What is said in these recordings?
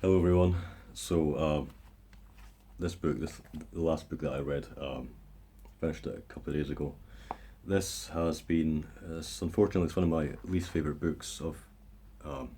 Hello everyone. So this book, the last book that I read, finished it a couple of days ago. This has been, unfortunately, it's one of my least favorite books of um,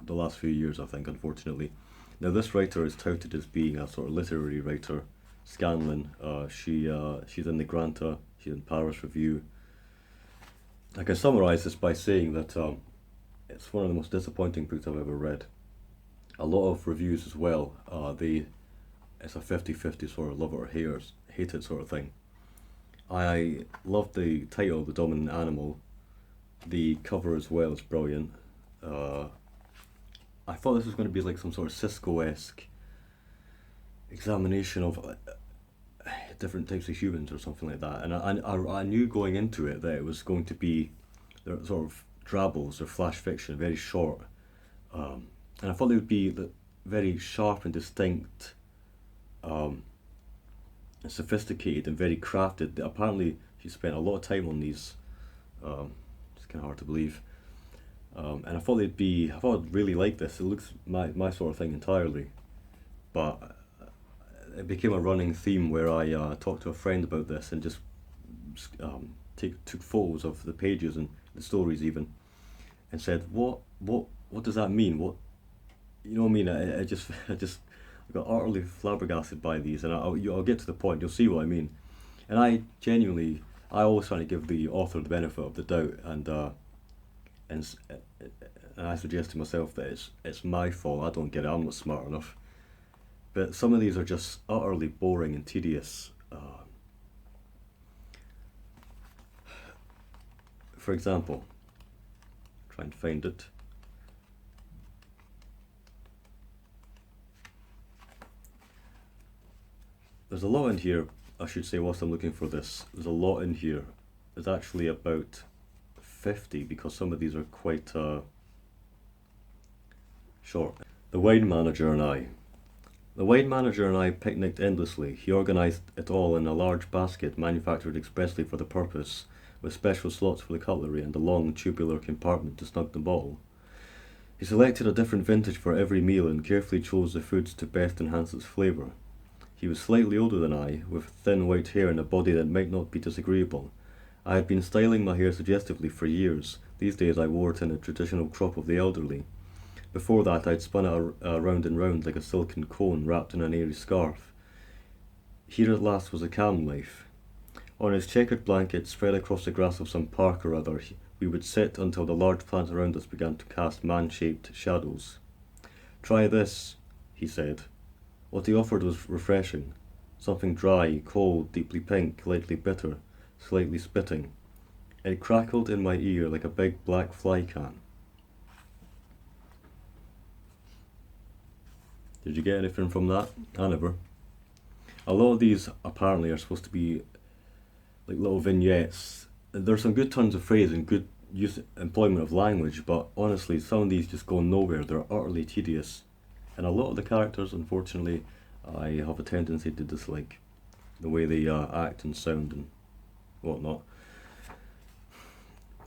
the last few years. I think, unfortunately. Now this writer is touted as being a sort of literary writer, Scanlan. She's in the Granta, she's in Paris Review. I can summarize this by saying that it's one of the most disappointing books I've ever read. A lot of reviews as well. It's a 50-50 sort of love it or hate it sort of thing. I love the title, The Dominant Animal. The cover as well is brilliant. Uh, I thought this was going to be like some sort of Cisco-esque examination of different types of humans or something like that. And I knew going into it that it was going to be their sort of drabbles or flash fiction, very short. Um, and I thought they would be very sharp and distinct, um, sophisticated and very crafted. Apparently, she spent a lot of time on these. It's kind of hard to believe. And I thought I'd really like this. It looks my sort of thing entirely. But it became a running theme where I talked to a friend about this and just took photos of the pages and the stories even, and said, what does that mean? What you know what I mean? I just I just got utterly flabbergasted by these, and I'll get to the point. You'll see what I mean. And I always try to give the author the benefit of the doubt, and and I suggest to myself that it's my fault. I don't get it. I'm not smart enough. But some of these are just utterly boring and tedious. For example, try and find it. There's a lot in here. I should say, whilst I'm looking for this, there's a lot in here. There's actually about 50 because some of these are quite short. The wine manager and I. The wine manager and I picnicked endlessly. He organised it all in a large basket manufactured expressly for the purpose, with special slots for the cutlery and a long tubular compartment to snug the bottle. He selected a different vintage for every meal and carefully chose the foods to best enhance its flavour. He was slightly older than I, with thin white hair and a body that might not be disagreeable. I had been styling my hair suggestively for years. These days I wore it in a traditional crop of the elderly. Before that I'd spun it round and round like a silken cone wrapped in an airy scarf. Here at last was a calm life. On his checkered blanket spread across the grass of some park or other, we would sit until the large plants around us began to cast man-shaped shadows. "Try this," he said. What he offered was refreshing. Something dry, cold, deeply pink, lightly bitter, slightly spitting. It crackled in my ear like a big black fly can. Did you get anything from that? I never. A lot of these apparently are supposed to be like little vignettes. There's some good turns of phrase and good employment of language, but honestly, some of these just go nowhere. They're utterly tedious, and a lot of the characters, unfortunately, I have a tendency to dislike the way they act and sound and whatnot.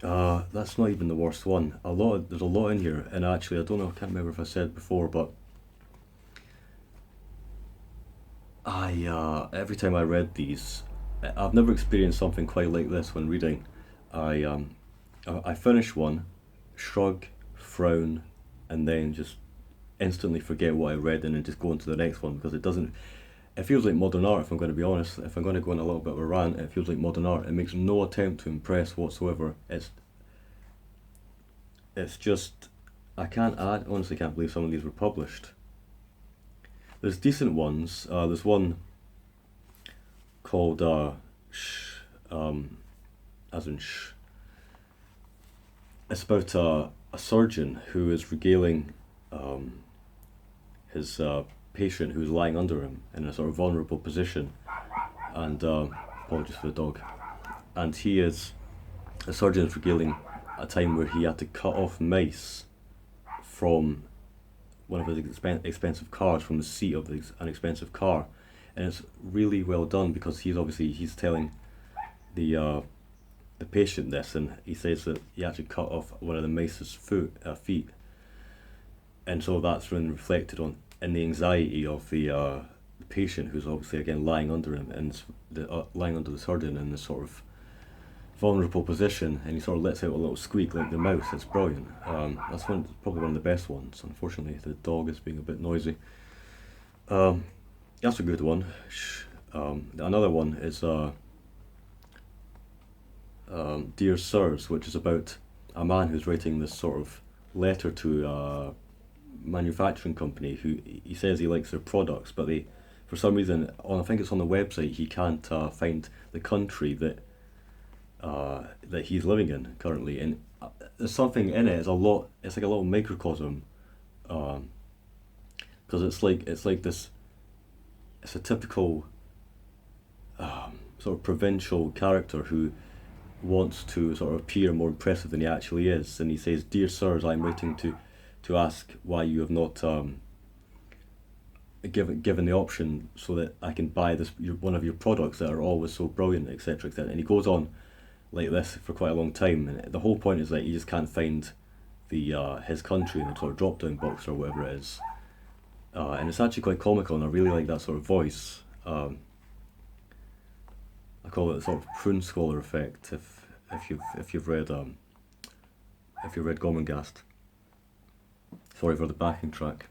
That's not even the worst one. There's a lot in here, and actually, I don't know. I can't remember if I said before, but I every time I read these, I've never experienced something quite like this when reading. I I finish one, shrug, frown, and then just instantly forget what I read and then just go into the next one because it doesn't. It feels like modern art. If I'm going to be honest, if I'm going to go on a little bit of a rant, it feels like modern art. It makes no attempt to impress whatsoever. It's just I honestly can't believe some of these were published. There's decent ones. There's one called Shh, as in Shh. It's about a surgeon who is regaling um, his patient who's lying under him in a sort of vulnerable position, and apologies for the dog. And the surgeon is regaling a time where he had to cut off mice from one of his expensive cars, from the seat of an expensive car, and it's really well done because he's telling the uh, the patient this, and he says that he actually cut off one of the mice's feet, and so that's then reflected on in the anxiety of the patient, who's obviously again lying under him and lying under the surgeon in this sort of vulnerable position, and he sort of lets out a little squeak like the mouse. It's brilliant. That's probably one of the best ones. Unfortunately, the dog is being a bit noisy. That's a good one. Another one is Dear Sirs, which is about a man who's writing this sort of letter to a manufacturing company who he says he likes their products, but they, for some reason, I think it's on the website, he can't find the country that he's living in currently, and there's something in it. It's a lot. It's like a little microcosm, because it's like this. It's a typical sort of provincial character who wants to sort of appear more impressive than he actually is, and he says, "Dear sirs, I'm writing to ask why you have not given the option so that I can buy one of your products that are always so brilliant, etc., etc." And he goes on like this for quite a long time, and the whole point is that he just can't find the his country in the sort of drop down box or whatever it is, and it's actually quite comical, and I really like that sort of voice. I call it the sort of prune scholar effect. If you've read Gormenghast. Sorry for the backing track.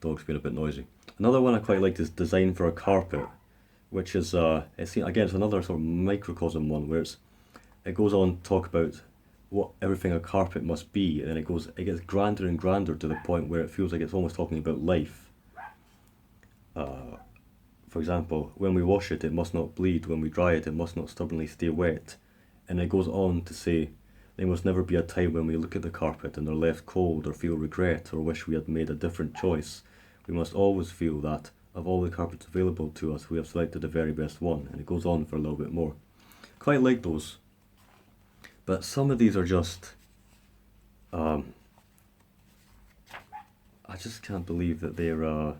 Dog's been a bit noisy. Another one I quite liked is Design for a Carpet, which is it's another sort of microcosm one where it goes on to talk about what everything a carpet must be, and then it gets grander and grander to the point where it feels like it's almost talking about life. For example, when we wash it, it must not bleed. When we dry it, it must not stubbornly stay wet. And it goes on to say, there must never be a time when we look at the carpet and are left cold or feel regret or wish we had made a different choice. We must always feel that, of all the carpets available to us, we have selected the very best one. And it goes on for a little bit more. Quite like those. But some of these are just... I just can't believe that they're...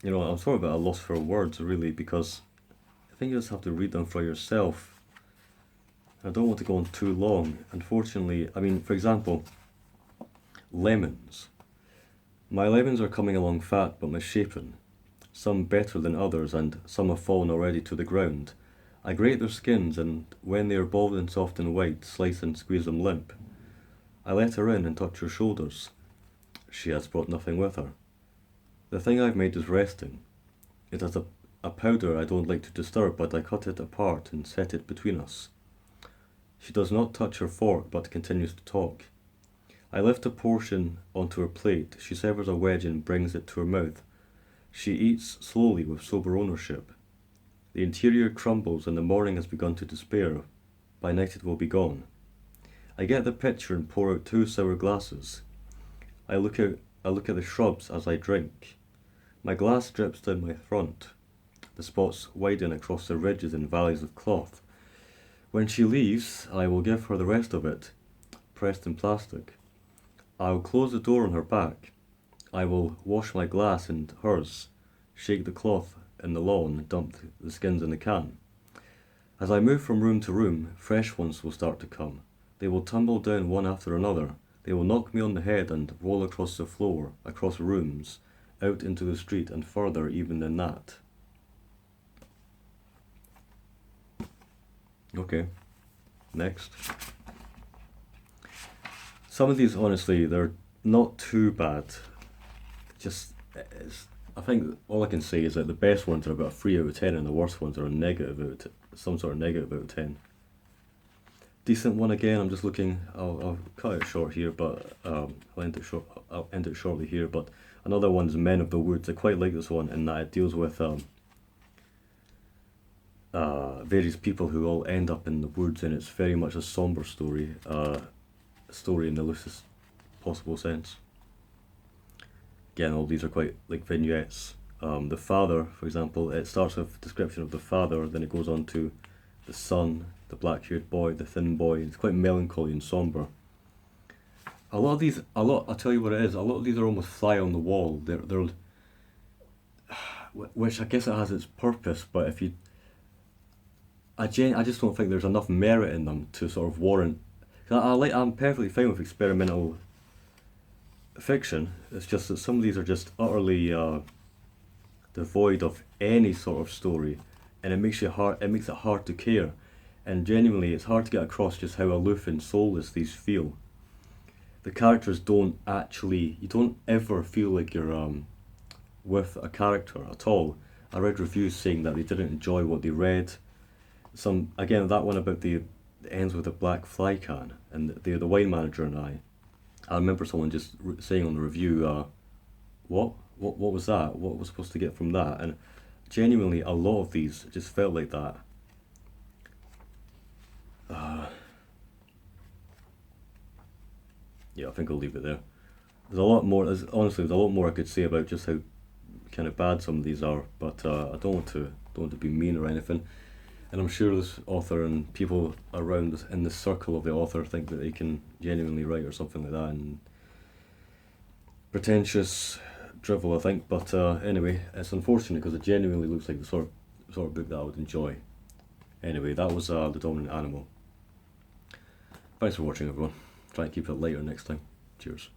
I'm sort of at a loss for words, really, because I think you just have to read them for yourself. I don't want to go on too long. Unfortunately, for example, lemons. My lemons are coming along fat but misshapen, some better than others, and some have fallen already to the ground. I grate their skins, and when they are bald and soft and white, slice and squeeze them limp. I let her in and touch her shoulders. She has brought nothing with her. The thing I've made is resting. It has a powder I don't like to disturb, but I cut it apart and set it between us. She does not touch her fork, but continues to talk. I lift a portion onto her plate. She severs a wedge and brings it to her mouth. She eats slowly with sober ownership. The interior crumbles and the morning has begun to despair. By night it will be gone. I get the pitcher and pour out 2 sour glasses. I look at the shrubs as I drink. My glass drips down my front. The spots widen across the ridges and valleys of cloth. When she leaves, I will give her the rest of it, pressed in plastic. I will close the door on her back. I will wash my glass and hers, shake the cloth in the lawn, and dump the skins in the can. As I move from room to room, fresh ones will start to come. They will tumble down one after another. They will knock me on the head and roll across the floor, across rooms, out into the street, and further even than that. Okay, next. Some of these, honestly, they're not too bad. I think all I can say is that the best ones are about a 3 out of 10, and the worst ones are some sort of negative out of 10. Decent one again. I'm just looking. I'll cut it short here, but I'll end it shortly here. But another one's Men of the Woods. I quite like this one in that it deals with various people who all end up in the woods, and it's very much a somber story. Story in the loosest possible sense. Again, all these are quite like vignettes. The father, for example, it starts with a description of the father, then it goes on to the son, the black-haired boy, the thin boy. It's quite melancholy and somber. I'll tell you what it is, a lot of these are almost fly on the wall. They're which I guess it has its purpose, but I just don't think there's enough merit in them to sort of warrant. 'Cause I'm perfectly fine with experimental fiction. It's just that some of these are just utterly devoid of any sort of story, and it makes you hard. It makes it hard to care, and genuinely, it's hard to get across just how aloof and soulless these feel. The characters don't actually. You don't ever feel like you're with a character at all. I read reviews saying that they didn't enjoy what they read. Some again that one about the it ends with a black fly can, and the wine manager and I. I remember someone just saying on the review, what was that? What was supposed to get from that? And genuinely, a lot of these just felt like that. Uh, yeah, I think I'll leave it there. There's a lot more. Honestly, there's a lot more I could say about just how kind of bad some of these are, but I don't want to be mean or anything. And I'm sure this author and people around in the circle of the author think that they can genuinely write or something like that, and pretentious drivel, I think. But anyway, it's unfortunate because it genuinely looks like the sort of book that I would enjoy. Anyway, that was The Dominant Animal. Thanks for watching, everyone. Try and keep it lighter next time. Cheers.